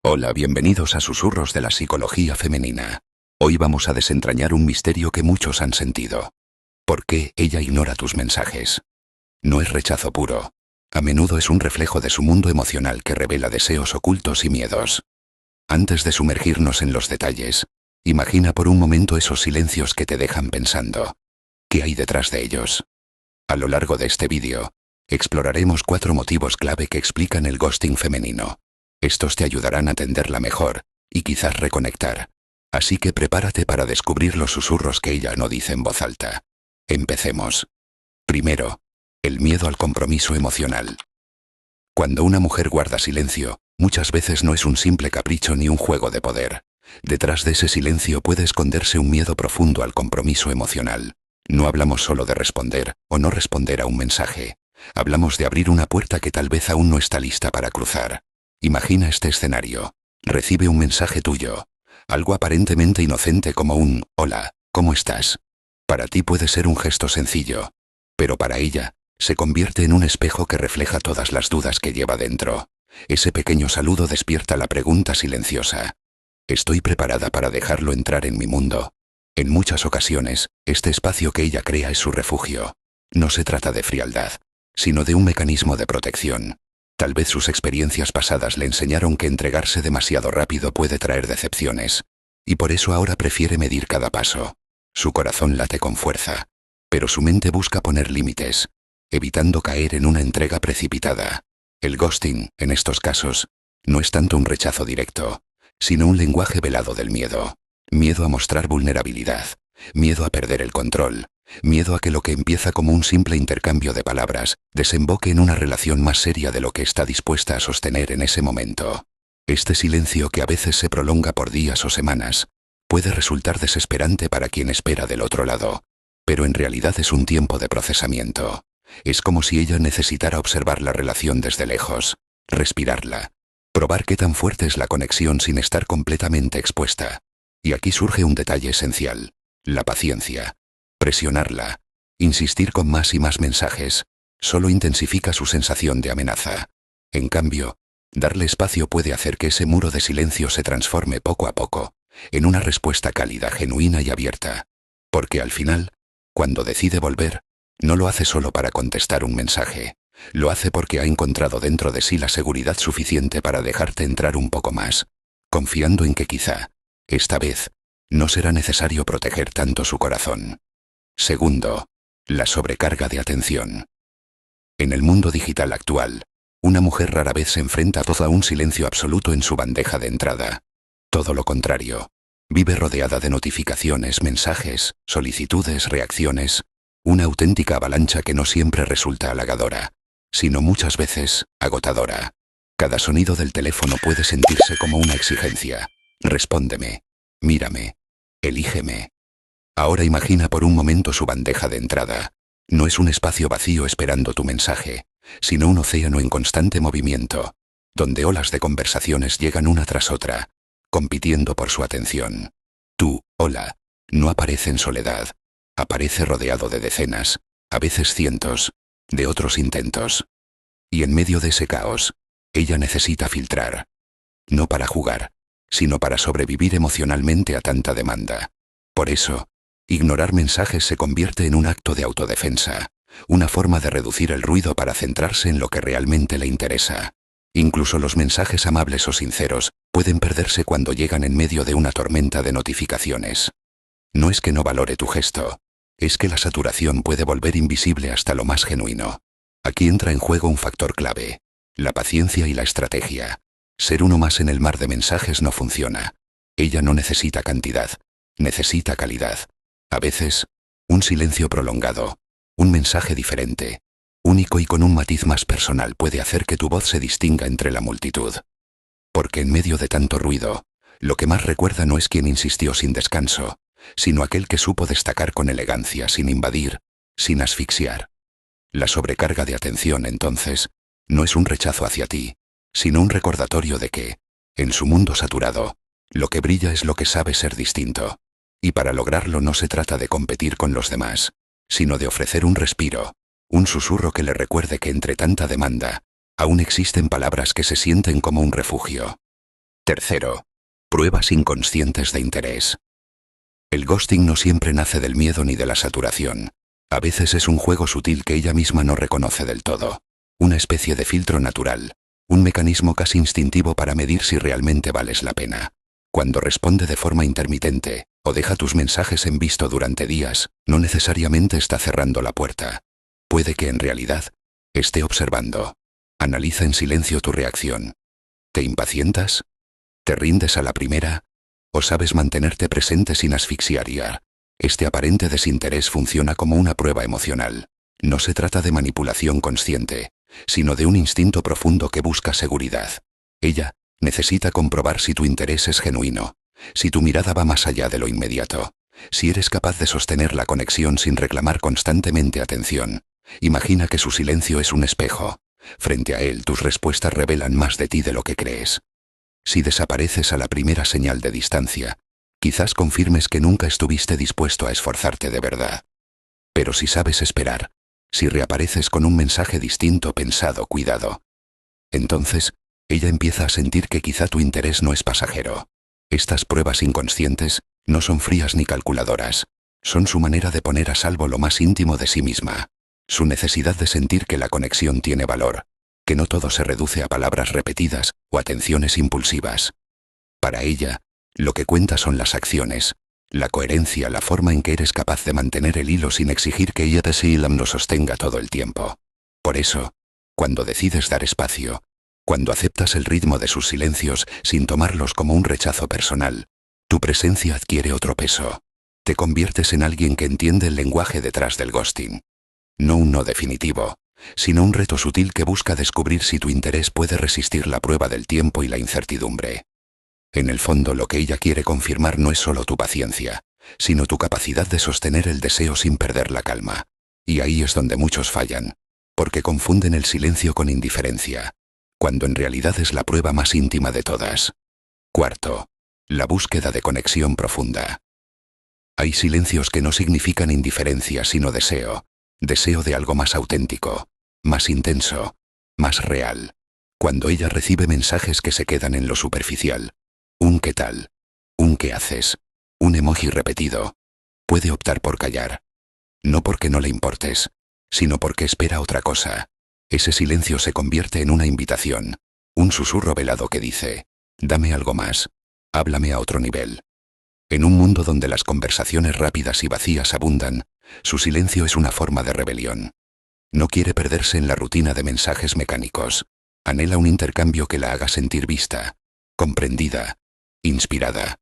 Hola, bienvenidos a Susurros de la Psicología Femenina. Hoy vamos a desentrañar un misterio que muchos han sentido. ¿Por qué ella ignora tus mensajes? No es rechazo puro. A menudo es un reflejo de su mundo emocional que revela deseos ocultos y miedos. Antes de sumergirnos en los detalles, imagina por un momento esos silencios que te dejan pensando. ¿Qué hay detrás de ellos? A lo largo de este vídeo, exploraremos 4 motivos clave que explican el ghosting femenino. Estos te ayudarán a entenderla mejor y quizás reconectar. Así que prepárate para descubrir los susurros que ella no dice en voz alta. Empecemos. Primero, el miedo al compromiso emocional. Cuando una mujer guarda silencio, muchas veces no es un simple capricho ni un juego de poder. Detrás de ese silencio puede esconderse un miedo profundo al compromiso emocional. No hablamos solo de responder o no responder a un mensaje. Hablamos de abrir una puerta que tal vez aún no está lista para cruzar. Imagina este escenario. Recibe un mensaje tuyo. Algo aparentemente inocente como un «Hola, ¿cómo estás?». Para ti puede ser un gesto sencillo, pero para ella, se convierte en un espejo que refleja todas las dudas que lleva dentro. Ese pequeño saludo despierta la pregunta silenciosa. ¿Estoy preparada para dejarlo entrar en mi mundo? En muchas ocasiones, este espacio que ella crea es su refugio. No se trata de frialdad, sino de un mecanismo de protección. Tal vez sus experiencias pasadas le enseñaron que entregarse demasiado rápido puede traer decepciones, y por eso ahora prefiere medir cada paso. Su corazón late con fuerza, pero su mente busca poner límites, evitando caer en una entrega precipitada. El ghosting, en estos casos, no es tanto un rechazo directo, sino un lenguaje velado del miedo. Miedo a mostrar vulnerabilidad, miedo a perder el control, miedo a que lo que empieza como un simple intercambio de palabras desemboque en una relación más seria de lo que está dispuesta a sostener en ese momento. Este silencio, que a veces se prolonga por días o semanas, puede resultar desesperante para quien espera del otro lado, pero en realidad es un tiempo de procesamiento. Es como si ella necesitara observar la relación desde lejos, respirarla, probar qué tan fuerte es la conexión sin estar completamente expuesta. Y aquí surge un detalle esencial: la paciencia. Presionarla, insistir con más y más mensajes, solo intensifica su sensación de amenaza. En cambio, darle espacio puede hacer que ese muro de silencio se transforme poco a poco en una respuesta cálida, genuina y abierta. Porque al final, cuando decide volver, no lo hace solo para contestar un mensaje. Lo hace porque ha encontrado dentro de sí la seguridad suficiente para dejarte entrar un poco más, confiando en que quizá, esta vez, no será necesario proteger tanto su corazón. Segundo, la sobrecarga de atención. En el mundo digital actual, una mujer rara vez se enfrenta a un silencio absoluto en su bandeja de entrada. Todo lo contrario. Vive rodeada de notificaciones, mensajes, solicitudes, reacciones, una auténtica avalancha que no siempre resulta halagadora, sino muchas veces agotadora. Cada sonido del teléfono puede sentirse como una exigencia. Respóndeme, mírame, elígeme. Ahora imagina por un momento su bandeja de entrada. No es un espacio vacío esperando tu mensaje, sino un océano en constante movimiento, donde olas de conversaciones llegan una tras otra, compitiendo por su atención. Tu hola no aparece en soledad, aparece rodeado de decenas, a veces cientos, de otros intentos. Y en medio de ese caos, ella necesita filtrar. No para jugar, sino para sobrevivir emocionalmente a tanta demanda. Por eso, ignorar mensajes se convierte en un acto de autodefensa, una forma de reducir el ruido para centrarse en lo que realmente le interesa. Incluso los mensajes amables o sinceros pueden perderse cuando llegan en medio de una tormenta de notificaciones. No es que no valore tu gesto, es que la saturación puede volver invisible hasta lo más genuino. Aquí entra en juego un factor clave: la paciencia y la estrategia. Ser uno más en el mar de mensajes no funciona. Ella no necesita cantidad, necesita calidad. A veces, un silencio prolongado, un mensaje diferente, único y con un matiz más personal puede hacer que tu voz se distinga entre la multitud. Porque en medio de tanto ruido, lo que más recuerda no es quien insistió sin descanso, sino aquel que supo destacar con elegancia, sin invadir, sin asfixiar. La sobrecarga de atención, entonces, no es un rechazo hacia ti, sino un recordatorio de que, en su mundo saturado, lo que brilla es lo que sabe ser distinto. Y para lograrlo no se trata de competir con los demás, sino de ofrecer un respiro, un susurro que le recuerde que entre tanta demanda, aún existen palabras que se sienten como un refugio. Tercero, pruebas inconscientes de interés. El ghosting no siempre nace del miedo ni de la saturación. A veces es un juego sutil que ella misma no reconoce del todo. Una especie de filtro natural. Un mecanismo casi instintivo para medir si realmente vales la pena. Cuando responde de forma intermitente, o deja tus mensajes en visto durante días, no necesariamente está cerrando la puerta. Puede que en realidad esté observando. Analiza en silencio tu reacción. ¿Te impacientas? ¿Te rindes a la primera? ¿O sabes mantenerte presente sin asfixiar? Este aparente desinterés funciona como una prueba emocional. No se trata de manipulación consciente, sino de un instinto profundo que busca seguridad. Ella necesita comprobar si tu interés es genuino, si tu mirada va más allá de lo inmediato, si eres capaz de sostener la conexión sin reclamar constantemente atención. Imagina que su silencio es un espejo. Frente a él tus respuestas revelan más de ti de lo que crees. Si desapareces a la primera señal de distancia, quizás confirmes que nunca estuviste dispuesto a esforzarte de verdad. Pero si sabes esperar, si reapareces con un mensaje distinto, pensado, cuidado, entonces, ella empieza a sentir que quizá tu interés no es pasajero. Estas pruebas inconscientes no son frías ni calculadoras. Son su manera de poner a salvo lo más íntimo de sí misma. Su necesidad de sentir que la conexión tiene valor, que no todo se reduce a palabras repetidas o atenciones impulsivas. Para ella, lo que cuenta son las acciones, la coherencia, la forma en que eres capaz de mantener el hilo sin exigir que ella lo sostenga todo el tiempo. Por eso, cuando decides dar espacio, cuando aceptas el ritmo de sus silencios sin tomarlos como un rechazo personal, tu presencia adquiere otro peso. Te conviertes en alguien que entiende el lenguaje detrás del ghosting. No un no definitivo, sino un reto sutil que busca descubrir si tu interés puede resistir la prueba del tiempo y la incertidumbre. En el fondo, lo que ella quiere confirmar no es solo tu paciencia, sino tu capacidad de sostener el deseo sin perder la calma. Y ahí es donde muchos fallan, porque confunden el silencio con indiferencia, cuando en realidad es la prueba más íntima de todas. Cuarto, la búsqueda de conexión profunda. Hay silencios que no significan indiferencia sino deseo, deseo de algo más auténtico, más intenso, más real. Cuando ella recibe mensajes que se quedan en lo superficial, un ¿qué tal?, un ¿qué haces?, un emoji repetido, puede optar por callar. No porque no le importes, sino porque espera otra cosa. Ese silencio se convierte en una invitación, un susurro velado que dice: dame algo más, háblame a otro nivel. En un mundo donde las conversaciones rápidas y vacías abundan, su silencio es una forma de rebelión. No quiere perderse en la rutina de mensajes mecánicos. Anhela un intercambio que la haga sentir vista, comprendida, inspirada.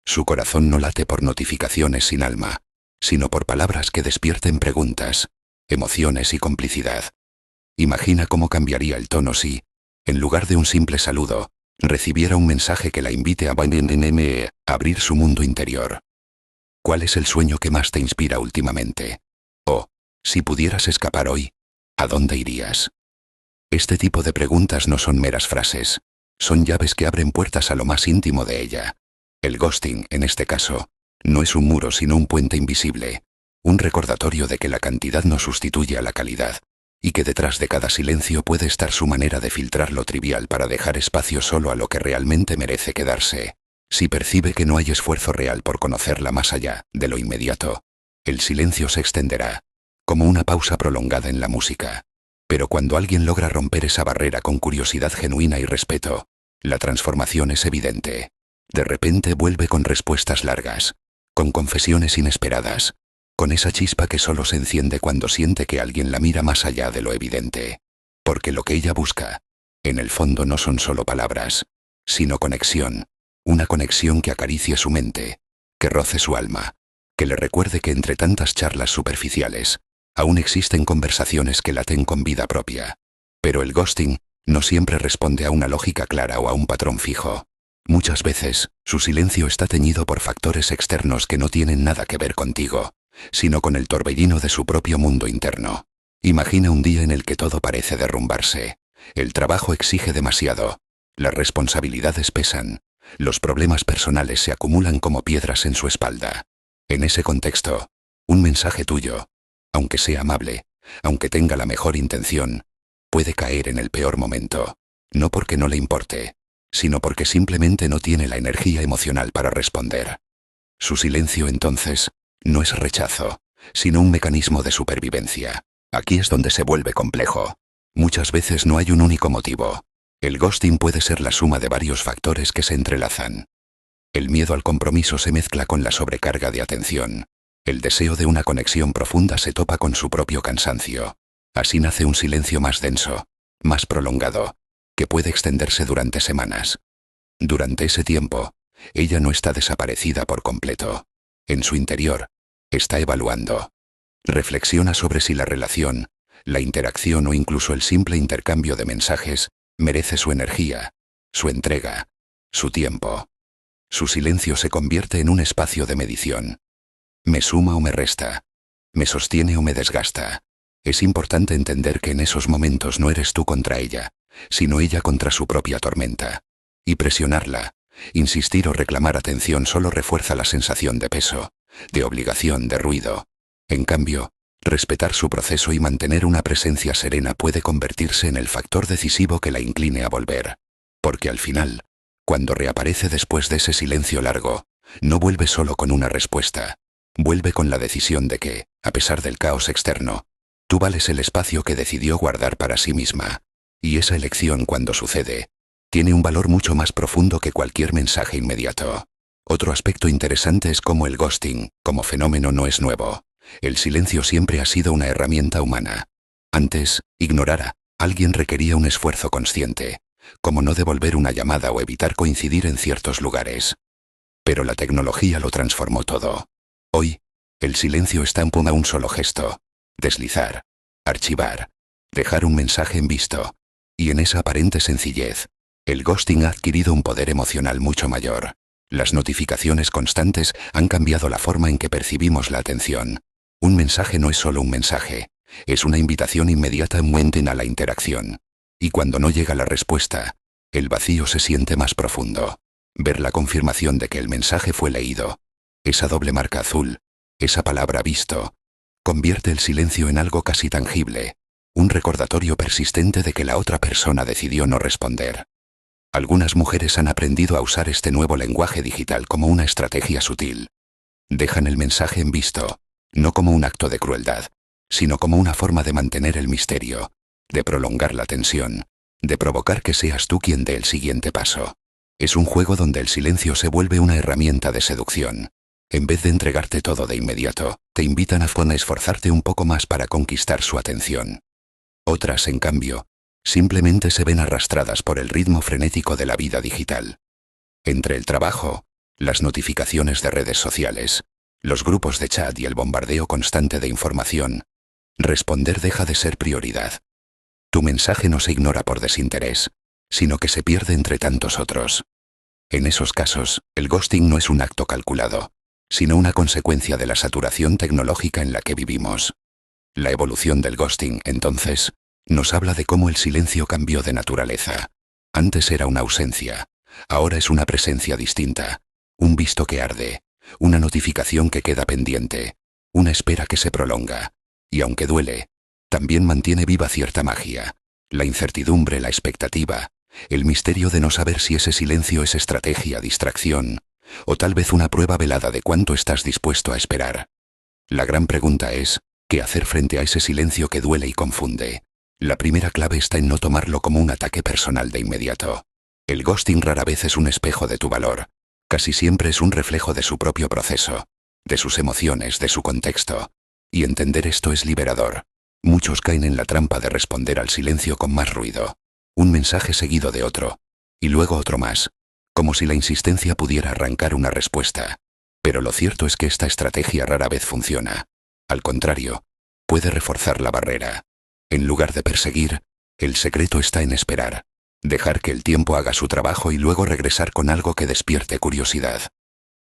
Su corazón no late por notificaciones sin alma, sino por palabras que despierten preguntas, emociones y complicidad. Imagina cómo cambiaría el tono si, en lugar de un simple saludo, recibiera un mensaje que la invite a abrir su mundo interior. ¿Cuál es el sueño que más te inspira últimamente? O, si pudieras escapar hoy, ¿a dónde irías? Este tipo de preguntas no son meras frases, son llaves que abren puertas a lo más íntimo de ella. El ghosting, en este caso, no es un muro sino un puente invisible, un recordatorio de que la cantidad no sustituye a la calidad, y que detrás de cada silencio puede estar su manera de filtrar lo trivial para dejar espacio solo a lo que realmente merece quedarse. Si percibe que no hay esfuerzo real por conocerla más allá de lo inmediato, el silencio se extenderá, como una pausa prolongada en la música. Pero cuando alguien logra romper esa barrera con curiosidad genuina y respeto, la transformación es evidente. De repente vuelve con respuestas largas, con confesiones inesperadas, con esa chispa que solo se enciende cuando siente que alguien la mira más allá de lo evidente. Porque lo que ella busca, en el fondo, no son solo palabras, sino conexión. Una conexión que acaricie su mente, que roce su alma, que le recuerde que entre tantas charlas superficiales, aún existen conversaciones que laten con vida propia. Pero el ghosting no siempre responde a una lógica clara o a un patrón fijo. Muchas veces, su silencio está teñido por factores externos que no tienen nada que ver contigo, sino con el torbellino de su propio mundo interno. Imagina un día en el que todo parece derrumbarse. El trabajo exige demasiado. Las responsabilidades pesan. Los problemas personales se acumulan como piedras en su espalda. En ese contexto, un mensaje tuyo, aunque sea amable, aunque tenga la mejor intención, puede caer en el peor momento. No porque no le importe, sino porque simplemente no tiene la energía emocional para responder. Su silencio, entonces, no es rechazo, sino un mecanismo de supervivencia. Aquí es donde se vuelve complejo. Muchas veces no hay un único motivo. El ghosting puede ser la suma de varios factores que se entrelazan. El miedo al compromiso se mezcla con la sobrecarga de atención. El deseo de una conexión profunda se topa con su propio cansancio. Así nace un silencio más denso, más prolongado, que puede extenderse durante semanas. Durante ese tiempo, ella no está desaparecida por completo. En su interior, está evaluando. Reflexiona sobre si la relación, la interacción o incluso el simple intercambio de mensajes merece su energía, su entrega, su tiempo. Su silencio se convierte en un espacio de medición. ¿Me suma o me resta? ¿Me sostiene o me desgasta? Es importante entender que en esos momentos no eres tú contra ella, sino ella contra su propia tormenta. Y presionarla, insistir o reclamar atención solo refuerza la sensación de peso, de obligación, de ruido. En cambio, respetar su proceso y mantener una presencia serena puede convertirse en el factor decisivo que la incline a volver. Porque al final, cuando reaparece después de ese silencio largo, no vuelve solo con una respuesta. Vuelve con la decisión de que, a pesar del caos externo, tú vales el espacio que decidió guardar para sí misma. Y esa elección, cuando sucede, tiene un valor mucho más profundo que cualquier mensaje inmediato. Otro aspecto interesante es cómo el ghosting, como fenómeno, no es nuevo. El silencio siempre ha sido una herramienta humana. Antes, ignorar a alguien requería un esfuerzo consciente, como no devolver una llamada o evitar coincidir en ciertos lugares. Pero la tecnología lo transformó todo. Hoy, el silencio está en un solo gesto: deslizar, archivar, dejar un mensaje en visto. Y en esa aparente sencillez, el ghosting ha adquirido un poder emocional mucho mayor. Las notificaciones constantes han cambiado la forma en que percibimos la atención. Un mensaje no es solo un mensaje, es una invitación inmediata a la interacción. Y cuando no llega la respuesta, el vacío se siente más profundo. Ver la confirmación de que el mensaje fue leído, esa doble marca azul, esa palabra visto, convierte el silencio en algo casi tangible, un recordatorio persistente de que la otra persona decidió no responder. Algunas mujeres han aprendido a usar este nuevo lenguaje digital como una estrategia sutil. Dejan el mensaje en visto, no como un acto de crueldad, sino como una forma de mantener el misterio, de prolongar la tensión, de provocar que seas tú quien dé el siguiente paso. Es un juego donde el silencio se vuelve una herramienta de seducción. En vez de entregarte todo de inmediato, te invitan a esforzarte un poco más para conquistar su atención. Otras, en cambio, simplemente se ven arrastradas por el ritmo frenético de la vida digital. Entre el trabajo, las notificaciones de redes sociales, los grupos de chat y el bombardeo constante de información, responder deja de ser prioridad. Tu mensaje no se ignora por desinterés, sino que se pierde entre tantos otros. En esos casos, el ghosting no es un acto calculado, sino una consecuencia de la saturación tecnológica en la que vivimos. La evolución del ghosting, entonces, nos habla de cómo el silencio cambió de naturaleza. Antes era una ausencia, ahora es una presencia distinta, un visto que arde, una notificación que queda pendiente, una espera que se prolonga, y aunque duele, también mantiene viva cierta magia, la incertidumbre, la expectativa, el misterio de no saber si ese silencio es estrategia, distracción, o tal vez una prueba velada de cuánto estás dispuesto a esperar. La gran pregunta es, ¿qué hacer frente a ese silencio que duele y confunde? La primera clave está en no tomarlo como un ataque personal de inmediato. El ghosting rara vez es un espejo de tu valor, casi siempre es un reflejo de su propio proceso, de sus emociones, de su contexto. Y entender esto es liberador. Muchos caen en la trampa de responder al silencio con más ruido. Un mensaje seguido de otro, y luego otro más, como si la insistencia pudiera arrancar una respuesta. Pero lo cierto es que esta estrategia rara vez funciona. Al contrario, puede reforzar la barrera. En lugar de perseguir, el secreto está en esperar. Dejar que el tiempo haga su trabajo y luego regresar con algo que despierte curiosidad.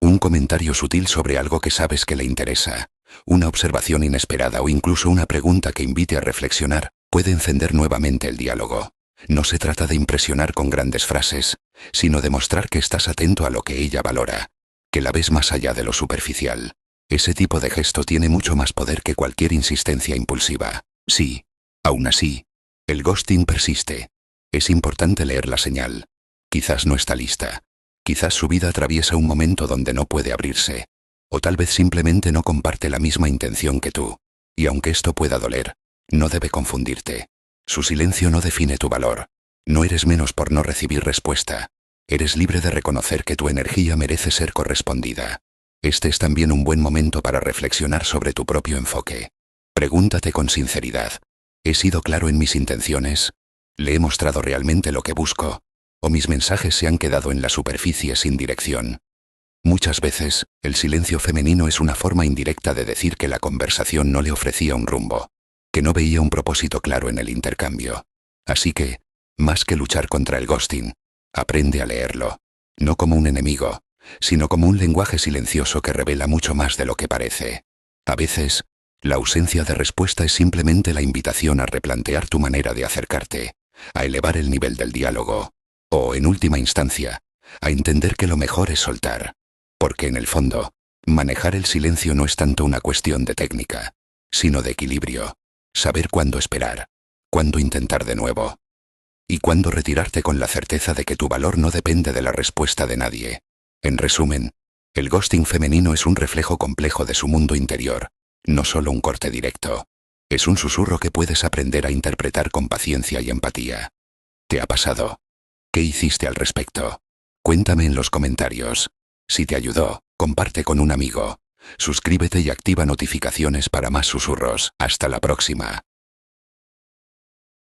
Un comentario sutil sobre algo que sabes que le interesa, una observación inesperada o incluso una pregunta que invite a reflexionar, puede encender nuevamente el diálogo. No se trata de impresionar con grandes frases, sino de mostrar que estás atento a lo que ella valora, que la ves más allá de lo superficial. Ese tipo de gesto tiene mucho más poder que cualquier insistencia impulsiva. Sí, aún así, el ghosting persiste. Es importante leer la señal. Quizás no está lista. Quizás su vida atraviesa un momento donde no puede abrirse. O tal vez simplemente no comparte la misma intención que tú. Y aunque esto pueda doler, no debe confundirte. Su silencio no define tu valor. No eres menos por no recibir respuesta. Eres libre de reconocer que tu energía merece ser correspondida. Este es también un buen momento para reflexionar sobre tu propio enfoque. Pregúntate con sinceridad. ¿He sido claro en mis intenciones? ¿Le he mostrado realmente lo que busco? ¿O mis mensajes se han quedado en la superficie sin dirección? Muchas veces, el silencio femenino es una forma indirecta de decir que la conversación no le ofrecía un rumbo, que no veía un propósito claro en el intercambio. Así que, más que luchar contra el ghosting, aprende a leerlo, no como un enemigo, sino como un lenguaje silencioso que revela mucho más de lo que parece. A veces, la ausencia de respuesta es simplemente la invitación a replantear tu manera de acercarte, a elevar el nivel del diálogo, o, en última instancia, a entender que lo mejor es soltar. Porque en el fondo, manejar el silencio no es tanto una cuestión de técnica, sino de equilibrio. Saber cuándo esperar, cuándo intentar de nuevo, y cuándo retirarte con la certeza de que tu valor no depende de la respuesta de nadie. En resumen, el ghosting femenino es un reflejo complejo de su mundo interior, no solo un corte directo. Es un susurro que puedes aprender a interpretar con paciencia y empatía. ¿Te ha pasado? ¿Qué hiciste al respecto? Cuéntame en los comentarios. Si te ayudó, comparte con un amigo. Suscríbete y activa notificaciones para más susurros. Hasta la próxima.